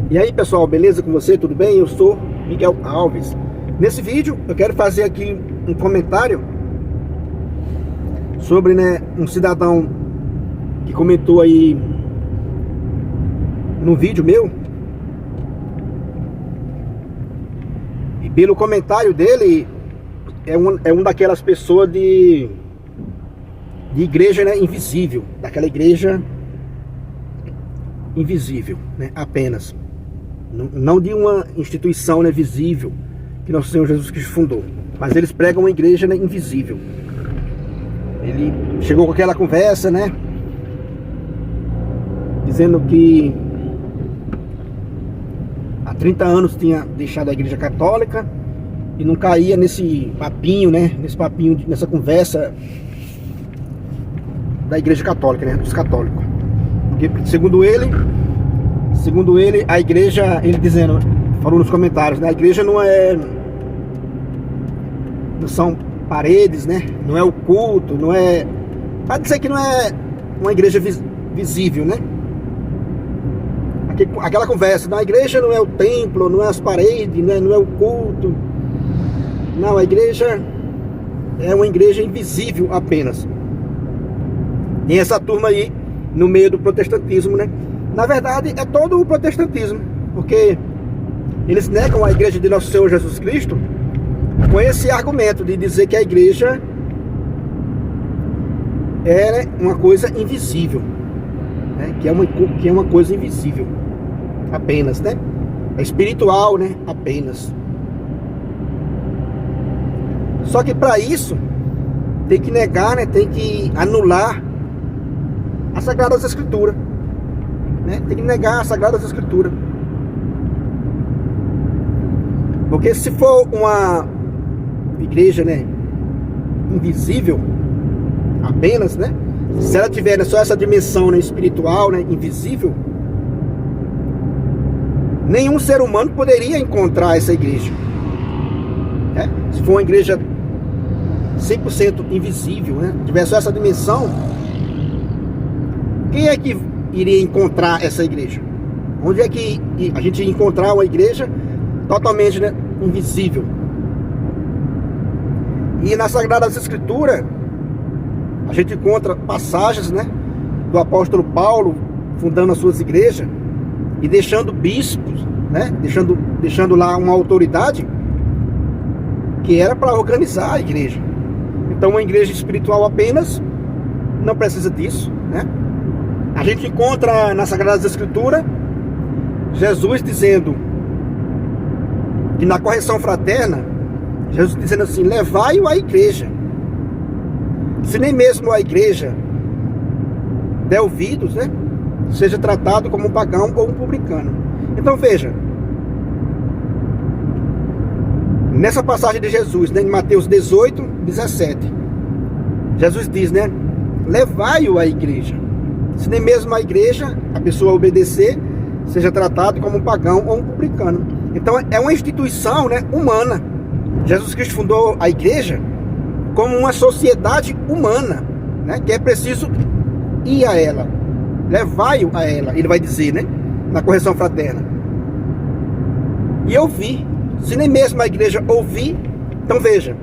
E aí pessoal, beleza com você? Tudo bem? Eu sou Miguel Alves. Nesse vídeo eu quero fazer aqui um comentário sobre um cidadão que comentou aí no vídeo meu. E pelo comentário dele, é um daquelas pessoas de igreja invisível, daquela igreja invisível, apenas. Não de uma instituição visível que nosso Senhor Jesus Cristo fundou, mas eles pregam uma igreja invisível. Ele chegou com aquela conversa, dizendo que há 30 anos tinha deixado a igreja católica e não caía nesse papinho, nessa conversa da igreja católica, dos católicos. Porque segundo ele, a igreja, ele dizendo, falou nos comentários, a igreja não são paredes, não é o culto, não é, pode dizer que não é uma igreja visível, aquela conversa, a igreja não é o templo, não é as paredes, não é o culto, não, a igreja é uma igreja invisível apenas. Tem essa turma aí no meio do protestantismo, Na verdade, é todo o protestantismo, porque eles negam a igreja de nosso Senhor Jesus Cristo com esse argumento de dizer que a igreja é uma coisa invisível, que é uma coisa invisível apenas, é espiritual, apenas. Só que para isso tem que negar, tem que anular as Sagradas Escrituras. Tem que negar as Sagradas Escrituras. Porque se for uma igreja invisível apenas, se ela tiver só essa dimensão espiritual, invisível, nenhum ser humano poderia encontrar essa igreja. Se for uma igreja 100% invisível, tiver só essa dimensão, quem é que iria encontrar essa igreja? Onde é que a gente ia encontrar uma igreja totalmente invisível? E nas Sagradas Escrituras a gente encontra passagens do apóstolo Paulo fundando as suas igrejas e deixando bispos, deixando lá uma autoridade que era para organizar a igreja. Então uma igreja espiritual apenas não precisa disso, A gente encontra nas Sagradas Escrituras Jesus dizendo que na correção fraterna, Jesus dizendo assim: levai-o à igreja. Se nem mesmo a igreja der ouvidos, seja tratado como um pagão ou um publicano. Então veja, nessa passagem de Jesus, em Mateus 18, 17, Jesus diz, levai-o à igreja. Se nem mesmo a igreja, a pessoa obedecer, seja tratado como um pagão ou um publicano. Então é uma instituição humana. Jesus Cristo fundou a igreja como uma sociedade humana, que é preciso ir a ela, levai-o a ela, ele vai dizer, na correção fraterna. E ouvir. Se nem mesmo a igreja ouvir, então veja,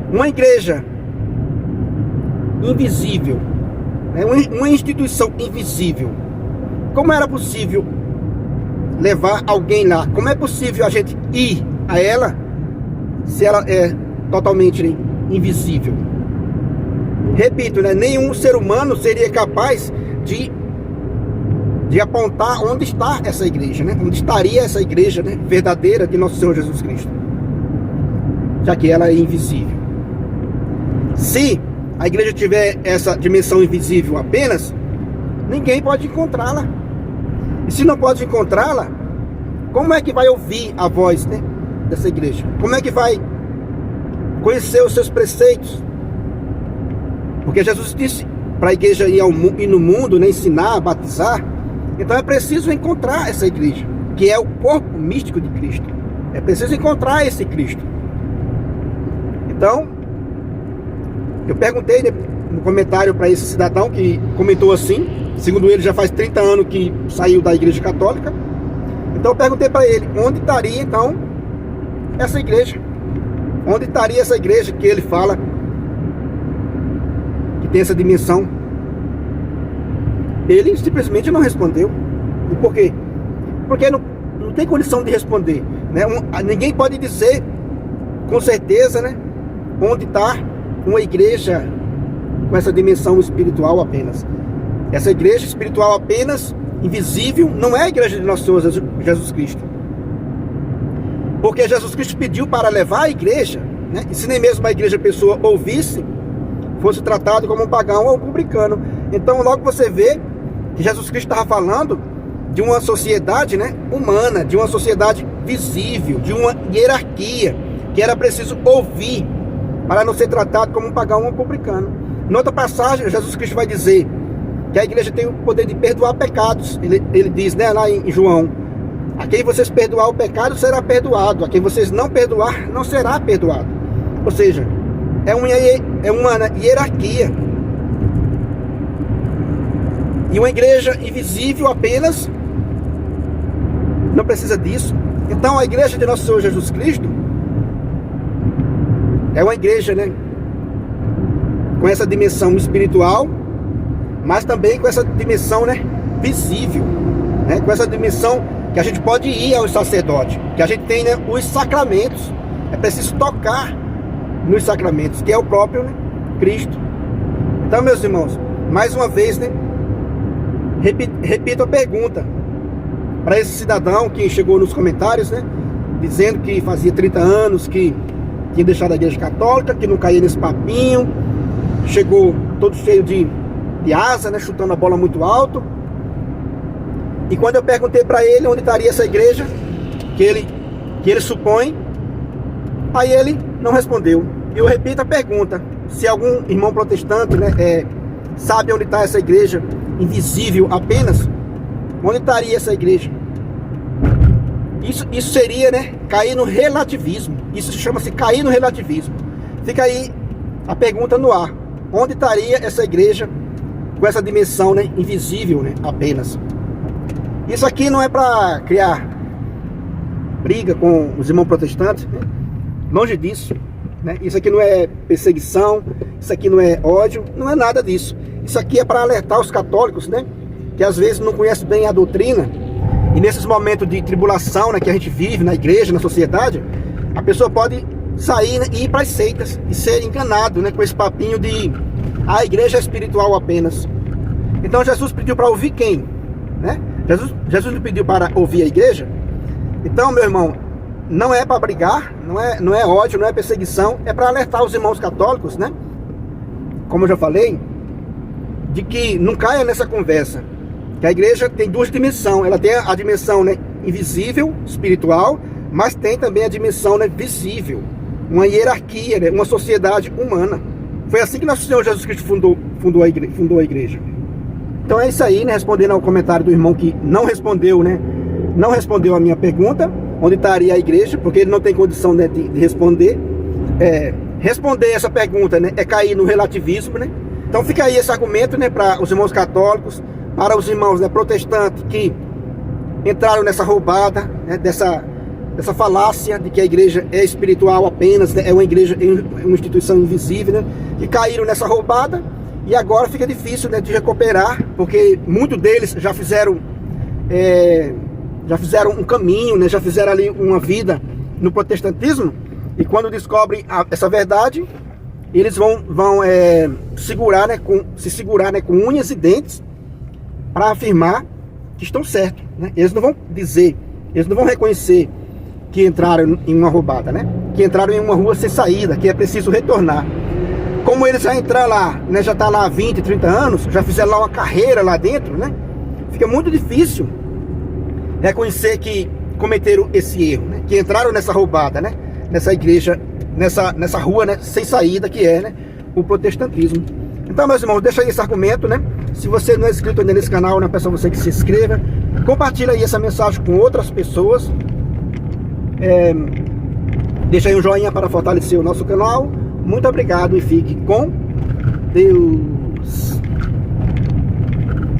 uma igreja invisível, uma instituição invisível, como era possível levar alguém lá? Como é possível a gente ir a ela se ela é totalmente invisível? Repito, nenhum ser humano seria capaz de apontar onde está essa igreja, onde estaria essa igreja verdadeira de nosso Senhor Jesus Cristo, já que ela é invisível. Se a igreja tiver essa dimensão invisível apenas, ninguém pode encontrá-la. E se não pode encontrá-la, como é que vai ouvir a voz dessa igreja? Como é que vai conhecer os seus preceitos? Porque Jesus disse para a igreja ir no mundo, ensinar, batizar. Então é preciso encontrar essa igreja, que é o corpo místico de Cristo. É preciso encontrar esse Cristo. Então, eu perguntei no comentário para esse cidadão que comentou assim, segundo ele já faz 30 anos que saiu da igreja católica. Então eu perguntei para ele, onde estaria então essa igreja? Onde estaria essa igreja que ele fala que tem essa dimensão? Ele simplesmente não respondeu. E por quê? Porque não tem condição de responder, né? Ninguém pode dizer com certeza, né, onde está uma igreja com essa dimensão espiritual apenas. Essa igreja espiritual apenas, invisível, não é a igreja de nosso Senhor Jesus Cristo. Porque Jesus Cristo pediu para levar a igreja, né, e se nem mesmo a igreja pessoa ouvisse, fosse tratado como um pagão ou um publicano. Então logo você vê que Jesus Cristo estava falando de uma sociedade, né, humana, de uma sociedade visível, de uma hierarquia, que era preciso ouvir para não ser tratado como um pagão ou um publicano. Em outra passagem, Jesus Cristo vai dizer que a igreja tem o poder de perdoar pecados. Ele diz, né, lá em João, a quem vocês perdoar o pecado será perdoado, a quem vocês não perdoar não será perdoado. Ou seja, é uma hierarquia. E uma igreja invisível apenas não precisa disso. Então a igreja de nosso Senhor Jesus Cristo é uma igreja, né, com essa dimensão espiritual, mas também com essa dimensão, né, visível, né, com essa dimensão que a gente pode ir aos sacerdotes, que a gente tem, né, os sacramentos. É preciso tocar nos sacramentos, que é o próprio, né, Cristo. Então, meus irmãos, mais uma vez, né, repito a pergunta para esse cidadão que chegou nos comentários, né, dizendo que fazia 30 anos que tinha deixado a igreja católica, que não caía nesse papinho, chegou todo cheio de asa, né, chutando a bola muito alto. E quando eu perguntei para ele onde estaria essa igreja que ele supõe, aí ele não respondeu. E eu repito a pergunta: se algum irmão protestante, né, sabe onde está essa igreja invisível apenas, onde estaria essa igreja? Isso seria, né, cair no relativismo. Isso chama-se cair no relativismo. Fica aí a pergunta no ar: onde estaria essa igreja com essa dimensão, né, invisível, né, apenas? Isso aqui não é para criar briga com os irmãos protestantes, né? Longe disso, né? Isso aqui não é perseguição, isso aqui não é ódio, não é nada disso. Isso aqui é para alertar os católicos, né, que às vezes não conhecem bem a doutrina. E nesses momentos de tribulação, né, que a gente vive na igreja, na sociedade, a pessoa pode sair, né, e ir para as seitas e ser enganado, né, com esse papinho de a igreja é espiritual apenas. Então Jesus pediu para ouvir quem? Né? Jesus não pediu para ouvir a igreja. Então, meu irmão, não é para brigar, não é ódio, não é perseguição, é para alertar os irmãos católicos, né, como eu já falei, de que não caia nessa conversa. Que a igreja tem duas dimensões. Ela tem a dimensão, né, invisível, espiritual, mas tem também a dimensão, né, visível, uma hierarquia, né, uma sociedade humana. Foi assim que nosso Senhor Jesus Cristo fundou a igreja. Então é isso aí, né, respondendo ao comentário do irmão que não respondeu, né, não respondeu a minha pergunta, onde estaria a igreja, porque ele não tem condição, né, de responder. Responder essa pergunta, né, é cair no relativismo, né. Então fica aí esse argumento, né, para os irmãos católicos, para os irmãos, né, protestantes que entraram nessa roubada, né, dessa falácia de que a igreja é espiritual apenas, né, é uma igreja, é uma instituição invisível, né, que caíram nessa roubada e agora fica difícil, né, de recuperar, porque muitos deles já fizeram um caminho, né, já fizeram ali uma vida no protestantismo, e quando descobrem essa verdade, eles vão segurar, né, se segurar, né, com unhas e dentes para afirmar que estão certos, né? Eles não vão dizer, eles não vão reconhecer que entraram em uma roubada, né? Que entraram em uma rua sem saída, que é preciso retornar. Como eles já entraram lá, né, já está lá há 20, 30 anos, já fizeram lá uma carreira lá dentro, né? Fica muito difícil reconhecer que cometeram esse erro, né? Que entraram nessa roubada, né? Nessa igreja, nessa rua, né, sem saída, que é, né, o protestantismo. Então, meus irmãos, deixa aí esse argumento, né? Se você não é inscrito ainda nesse canal, né, peço a você que se inscreva. Compartilha aí essa mensagem com outras pessoas. Deixa aí um joinha para fortalecer o nosso canal. Muito obrigado e fique com Deus.